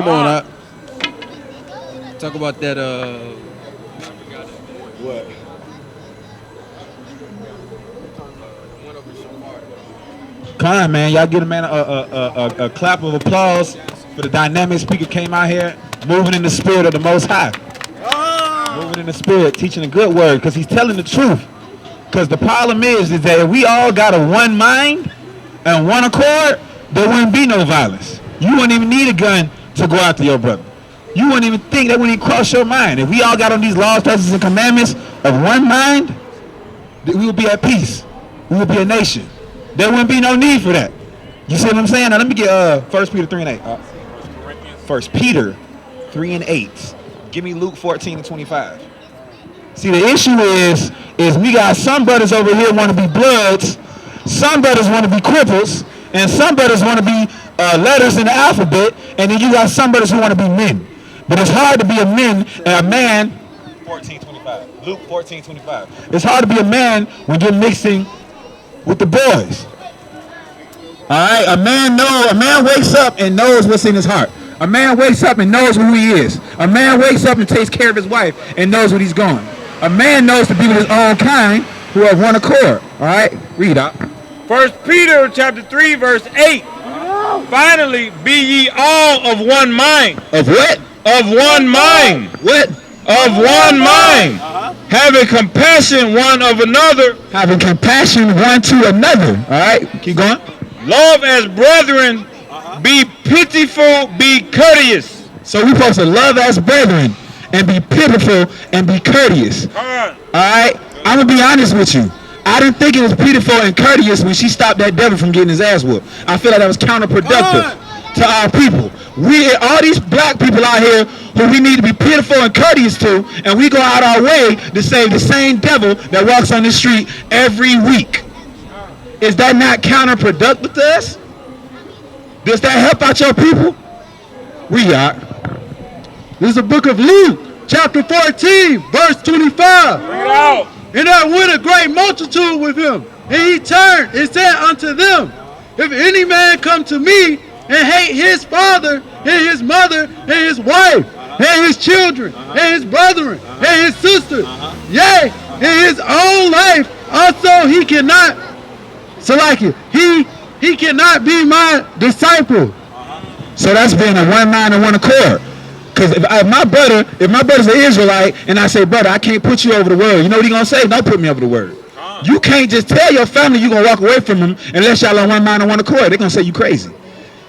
Come on, talk about that. What? Come on, man. Y'all give a man a clap of applause for the dynamic speaker came out here, moving in the spirit of the Most High. Moving in the spirit, teaching a good word, because he's telling the truth. Because the problem is that if we all got a one mind and one accord, there wouldn't be no violence. You wouldn't even need a gun to go after your brother. You wouldn't even think that wouldn't even cross your mind. If we all got on these laws, statutes, and commandments of one mind, we would be at peace. We would be a nation. There wouldn't be no need for that. You see what I'm saying? Now let me get 1 Peter 3 and 8. 1 Peter 3 and 8. Give me Luke 14 and 25. See, the issue is we got some brothers over here want to be bloods, some brothers want to be cripples, and some brothers want to be letters in the alphabet, and then you got some brothers who want to be men. But it's hard to be a man. 14:25. Luke 14:25. It's hard to be a man when you're mixing with the boys. All right, a man wakes up and knows what's in his heart. A man wakes up and knows who he is. A man wakes up and takes care of his wife and knows what he's going. A man knows to be with his own kind who have one accord. All right, read out. 1 Peter chapter 3 verse 8. Finally, be ye all of one mind. Of what? Of one mind. What? Of one mind. Having compassion one of another. Having compassion one to another. All right, keep going. Love as brethren. Be pitiful, be courteous. So we're supposed to love as brethren and be pitiful and be courteous. All right, I'm going to be honest with you. I didn't think it was pitiful and courteous when she stopped that devil from getting his ass whooped. I feel like that was counterproductive to our people. All these black people out here who we need to be pitiful and courteous to, and we go out our way to save the same devil that walks on the street every week. Is that not counterproductive to us? Does that help out your people? We are. This is the book of Luke, chapter 14, verse 25. Bring it out. And there went a great multitude with him. And he turned and said unto them, if any man come to me and hate his father and his mother and his wife and his children and his brethren and his sisters, yea, and his own life, also he cannot, he cannot be my disciple. So that's being a one mind and one accord. Because if my brother's an Israelite and I say, brother, I can't put you over the word, you know what he gonna say? Don't put me over the word. You can't just tell your family you're gonna walk away from them unless y'all on one mind and one accord. They're gonna say you crazy.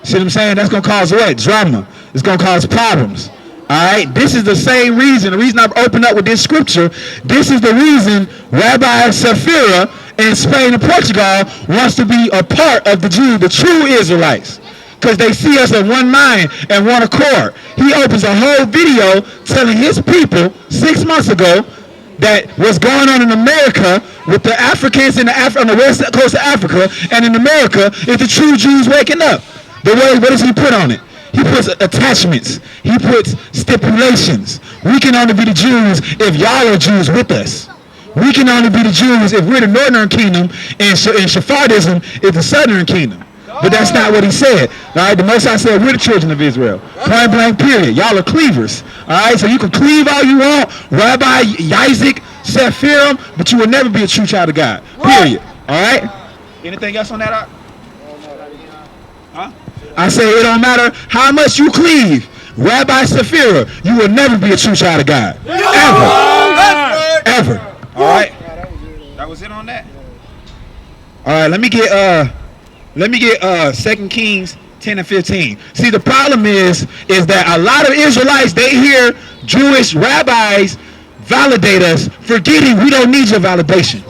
See what I'm saying? That's gonna cause what? Drama. It's gonna cause problems. Alright? This is the same reason. The reason I've opened up with this scripture, this is the reason Rabbi Safira in Spain and Portugal wants to be a part of the true Israelites. Because they see us in one mind and one accord. He opens a whole video telling his people 6 months ago that what's going on in America with the Africans on the west coast of Africa and in America is the true Jews waking up. What does he put on it? He puts attachments. He puts stipulations. We can only be the Jews if y'all are Jews with us. We can only be the Jews if we're the northern kingdom and Sephardim is the southern kingdom. But that's not what he said. All right, the Most High said we're the children of Israel. Point blank, period. Y'all are cleavers. All right, so you can cleave all you want, Rabbi Isaac, Sephirim, but you will never be a true child of God. Period. All right. Anything else on that? Huh? I say it don't matter how much you cleave, Rabbi Sephira, you will never be a true child of God. Ever. All right. That was it on that. All right. Let me get 2 Kings 10 and 15. See, the problem is that a lot of Israelites, they hear Jewish rabbis validate us, forgetting we don't need your validation.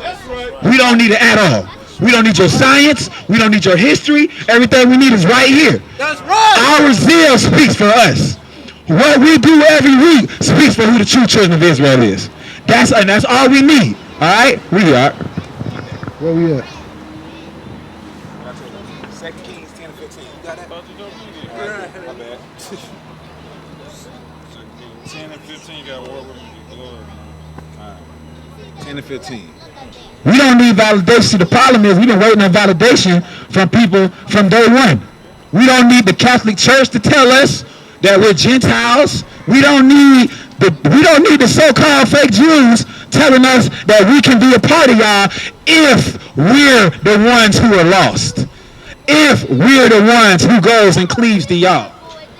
We don't need it at all. We don't need your science. We don't need your history. Everything we need is right here. That's right. Our zeal speaks for us. What we do every week speaks for who the true children of Israel is. That's all we need. All right? We are. Where we at? 2 Kings 10 and 15. You got that? My bad. 10 and 15 got war with me. Glory. 10 and 15. We don't need validation. The problem is we've been waiting on validation from people from day one. We don't need the Catholic Church to tell us that we're Gentiles. We don't need the so-called fake Jews telling us that we can be a part of y'all if we're the ones who are lost. If we're the ones who goes and cleaves to y'all.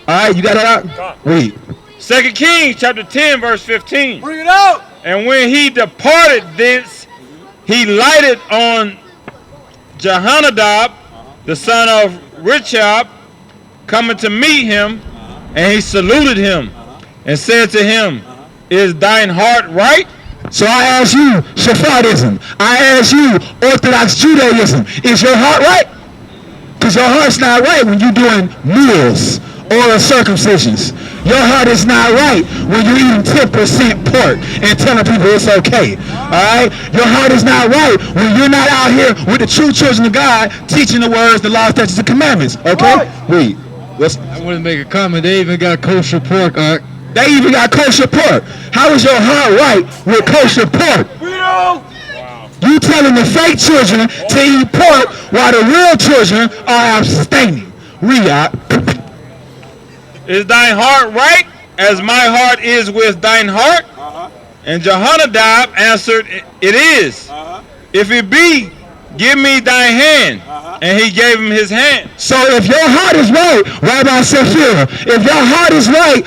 All right, you got it out? Read. 2 Kings chapter 10 verse 15. Bring it out. And when he departed thence, he lighted on Jehonadab, the son of Rechab, coming to meet him, and he saluted him and said to him, is thine heart right? So I ask you, Sephardiism. I ask you, Orthodox Judaism. Is your heart right? Because your heart's not right when you're doing meals or circumcisions. Your heart is not right when you're eating 10% pork and telling people it's okay. Alright? Your heart is not right when you're not out here with the true children of God teaching the words, the laws, statutes, and commandments. Okay? Read. I want to make a comment. They even got kosher pork. They even got kosher pork. How is your heart right with kosher pork? You telling the fake children to eat pork while the real children are abstaining. Read out. Is thine heart right as my heart is with thine heart? And Jehonadab answered, it is. If it be, give me thine hand. And he gave him his hand. So if your heart is right, Rabbi Sephira, if your heart is right,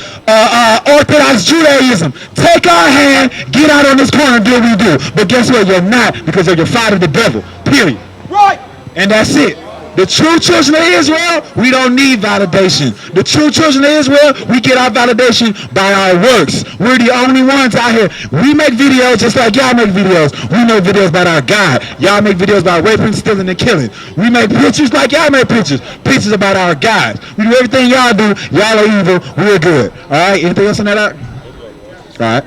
Orthodox Judaism, take our hand, get out on this corner and do what we do. But guess what? You're not, because of your father, the devil. Period. Right. And that's it. The true children of Israel, we don't need validation. The true children of Israel, we get our validation by our works. We're the only ones out here. We make videos just like y'all make videos. We make videos about our God. Y'all make videos about raping, stealing, and killing. We make pictures like y'all make pictures. Pictures about our God. We do everything y'all do. Y'all are evil. We're good. All right? Anything else on that? All right.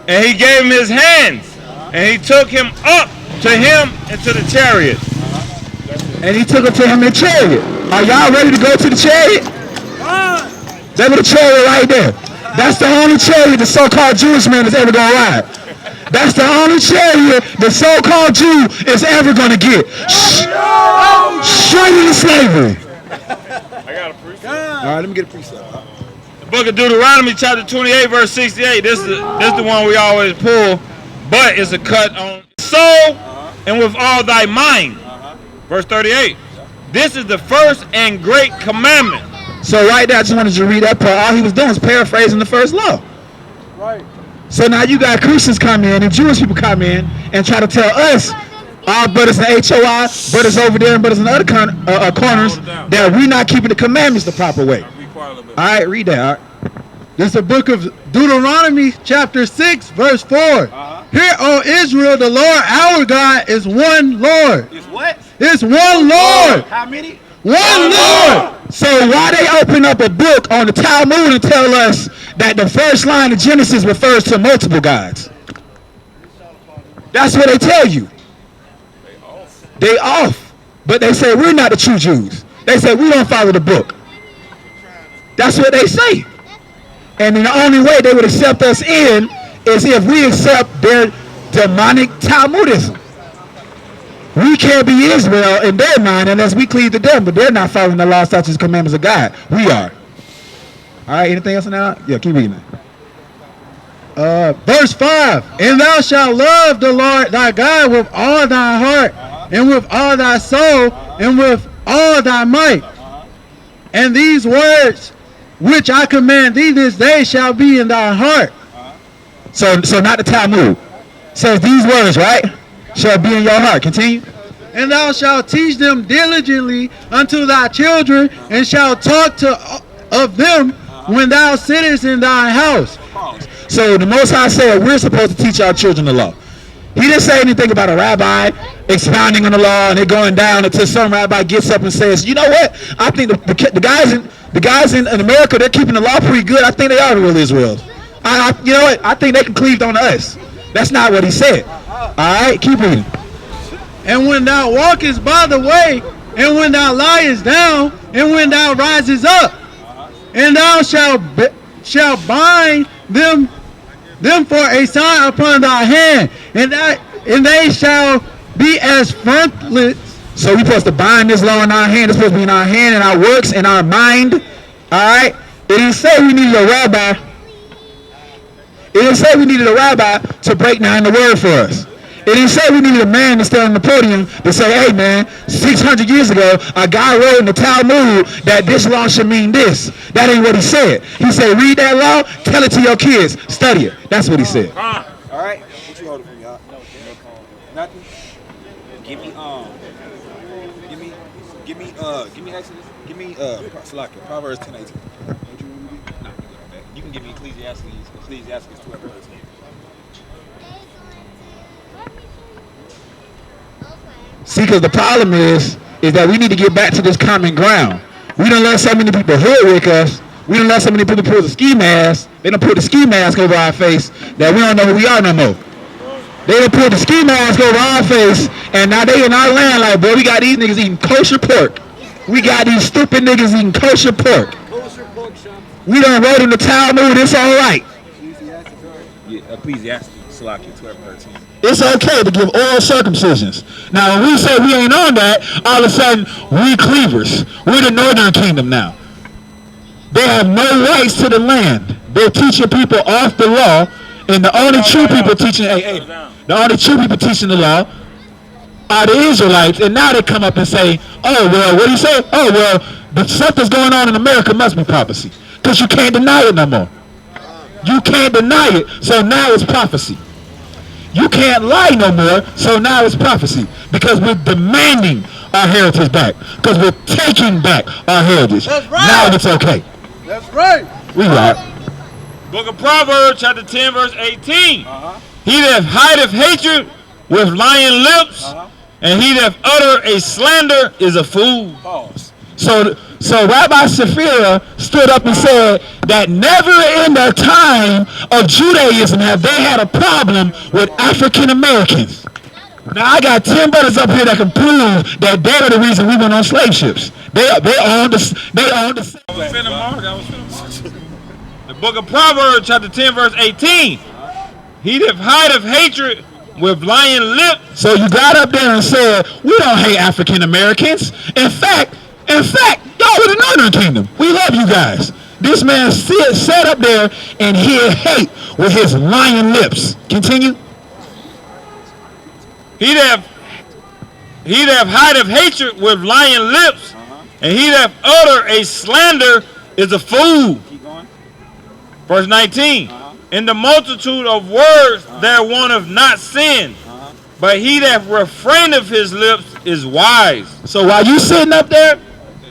And he gave him his hands. And he took him up to him into the chariot. And he took him to him in the chariot. Are y'all ready to go to the chariot? That's the chariot right there. That's the only chariot the so-called Jewish man is ever going to ride. That's the only chariot the so-called Jew is ever going to get. Straight into slavery. I got a precept. All right, let me get a precept. The book of Deuteronomy chapter 28 verse 68. This is the one we always pull. But it's a cut on soul and with all thy mind. Verse 38. This is the first and great commandment. So right there, I just wanted to read that part. All he was doing was paraphrasing the first law. Right. So now you got Christians come in and Jewish people come in and try to tell us, our brothers in H.O.I, brothers over there and brothers in the other corners, that we're not keeping the commandments the proper way. All right, read that. All right. This is the book of Deuteronomy chapter 6 verse 4. Hear, O Israel, the Lord our God is one Lord. Is what? It's one Lord. How many? One Lord. So why they open up a book on the Talmud and tell us that the first line of Genesis refers to multiple gods? That's what they tell you. They off. But they say we're not the true Jews. They say we don't follow the book. That's what they say. And the only way they would accept us in is if we accept their demonic Talmudism. We can't be Israel in their mind unless we cleave to them, but they're not following the law, statutes, and commandments of God. We are. All right, anything else now? Yeah, keep reading that. Verse 5. And thou shalt love the Lord thy God with all thy heart, and with all thy soul, and with all thy might. And these words which I command thee this day shall be in thy heart. So not the Talmud. Says these words, right? Shall be in your heart. Continue. And thou shalt teach them diligently unto thy children, and shalt talk of them when thou sittest in thy house. So the Most High said we're supposed to teach our children the law. He didn't say anything about a rabbi expounding on the law and it going down until some rabbi gets up and says, you know what? I think the guys in America, they're keeping the law pretty good. I think they are the real Israel. You know what? I think they can cleave on us. That's not what he said. All right, keep reading. And when thou walkest by the way, and when thou liest down, and when thou risest up, and thou shalt bind them for a sign upon thy hand, and they shall be as frontlets. So we're supposed to bind this law in our hand. It's supposed to be in our hand, in our works, in our mind. All right? It didn't say we needed a rabbi. It didn't say we needed a rabbi to break down the word for us. It didn't say we needed a man to stand on the podium to say, hey man, 600 years ago, a guy wrote in the Talmud that this law should mean this. That ain't what he said. He said, read that law, tell it to your kids, study it. That's what he said. All right, what you holding for me, y'all? Nothing. Give me Exodus. Give me Salakia, Proverbs 10:18. What you want me to do? Nah, you can give me Ecclesiastes 12:13. See, because the problem is that we need to get back to this common ground. We done let so many people hoodwink us. We done let so many people pull the ski mask. They done put the ski mask over our face that we don't know who we are no more. They done put the ski mask over our face, and now they in our land like, boy, we got these niggas eating kosher pork. We got these stupid niggas eating kosher pork. We done wrote in the Talmud, it's all right. Yeah, Ecclesiastes, Salakia 12:13. It's okay to give oral circumcisions. Now, when we say we ain't on that, all of a sudden, we cleavers. We're the northern kingdom now. They have no rights to the land. They're teaching people off the law, and the only true people teaching, the only true people teaching the law are the Israelites. And now they come up and say, oh, well, what do you say? Oh, well, the stuff that's going on in America must be prophecy. Because you can't deny it no more. You can't deny it, so now it's prophecy. You can't lie no more, so now it's prophecy. Because we're demanding our heritage back. Because we're taking back our heritage. That's right. Now it's okay. That's right. We right. Book of Proverbs, chapter 10, verse 18. He that hideth hatred with lying lips, and he that utter a slander is a fool. Pause. So Rabbi Shafira stood up and said that never in the time of Judaism have they had a problem with African Americans. Now I got 10 brothers up here that can prove that they're the reason we went on slave ships. They owned the. The book of Proverbs, chapter 10, verse 18. He that hideth hatred with lying lips. So you got up there and said, we don't hate African Americans. In fact, y'all were the Northern Kingdom. We love you guys. This man sat up there and he hate with his lying lips. Continue. He that hideth hatred with lying lips, and he that utter a slander is a fool. Keep going. Verse 19. In the multitude of words there wanteth not sin, but he that refraineth his lips is wise. So while you sitting up there,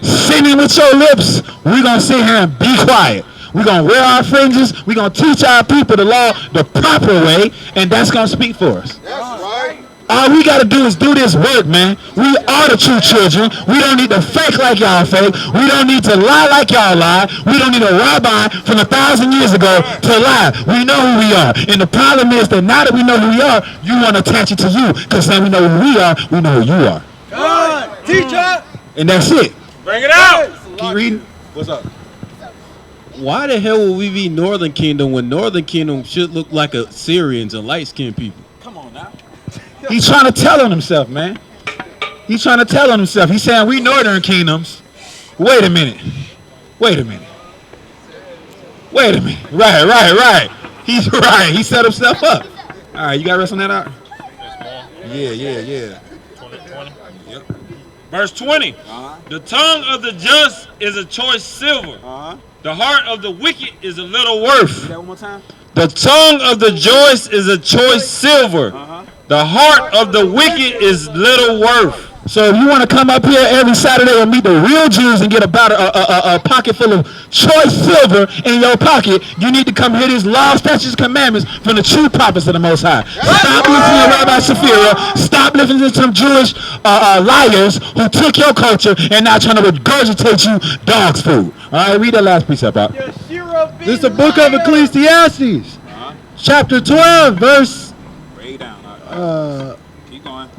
sinning with your lips, we're going to sit here and be quiet. We're going to wear our fringes. We're going to teach our people the law the proper way, and that's going to speak for us. That's right. All we got to do is do this work, man. We are the true children. We don't need to fake like y'all fake. We don't need to lie like y'all lie. We don't need a rabbi from 1,000 years ago to lie. We know who we are. And the problem is that now that we know who we are, you want to attach it to you. Because now we know who we are, we know who you are. God, teacher. And that's it. Bring it out. Keep reading. What's up? Why the hell would we be Northern Kingdom when Northern Kingdom should look like Assyrians and light-skinned people? Come on now. He's trying to tell on himself, man. He's trying to tell on himself. He's saying we Northern Kingdoms. Wait a minute. Right. He's right. He set himself up. All right, you got to rest on that out? Yeah. 20. Yep. Verse 20. The tongue of the just is a choice silver. The heart of the wicked is a little worth. Do that one more time. The tongue of the just is a choice silver. The heart of the wicked is little worth. So if you want to come up here every Saturday and meet the real Jews and get about a pocket full of choice silver in your pocket, you need to come hear these law, statutes, commandments from the true prophets of the Most High. Stop listening to Rabbi Shafira. Stop listening to some Jewish liars who took your culture and now trying to regurgitate you dog's food. All right, read that last precept out. This is the book of Ecclesiastes, chapter 12, verse. Way down. Keep going.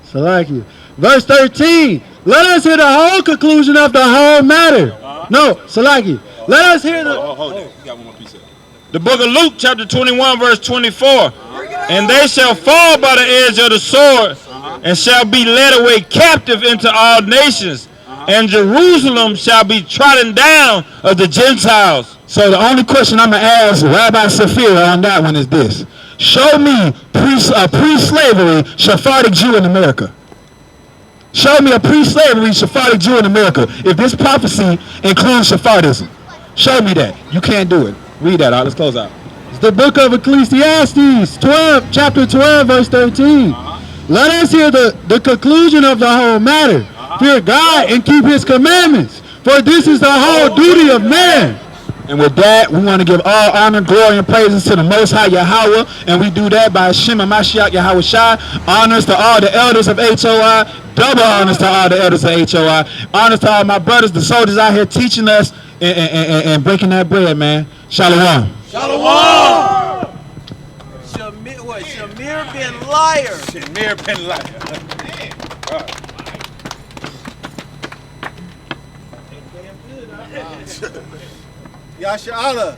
Salakia. Verse 13. Let us hear the whole conclusion of the whole matter. No, Salakia. Let us hear the. Hold it. You got one more piece of it. The book of Luke, chapter 21, verse 24. And they shall fall by the edge of the sword, and shall be led away captive into all nations. and Jerusalem shall be trodden down of the Gentiles. So the only question I'm going to ask Rabbi Safira on that one is this. Show me pre-slavery Sephardic Jew in America. Show me a pre-slavery Sephardic Jew in America. If this prophecy includes Sephardism, show me that. You can't do it. Read that out. Let's close out. It's the book of Ecclesiastes, chapter 12, verse 13. Let us hear the conclusion of the whole matter. Fear God and keep his commandments, for this is the whole duty of man. And with that, we want to give all honor, glory, and praises to the Most High Yahweh, and we do that by Hashem Mashiach Yahweh Shai. Honors to all the elders of H.O.I. Double honors to all the elders of H.O.I. Honors to all my brothers, the soldiers out here teaching us and breaking that bread, man. Shalom. Shalom. Shamir bin Liar. Shamir bin Liar. Yasha Allah.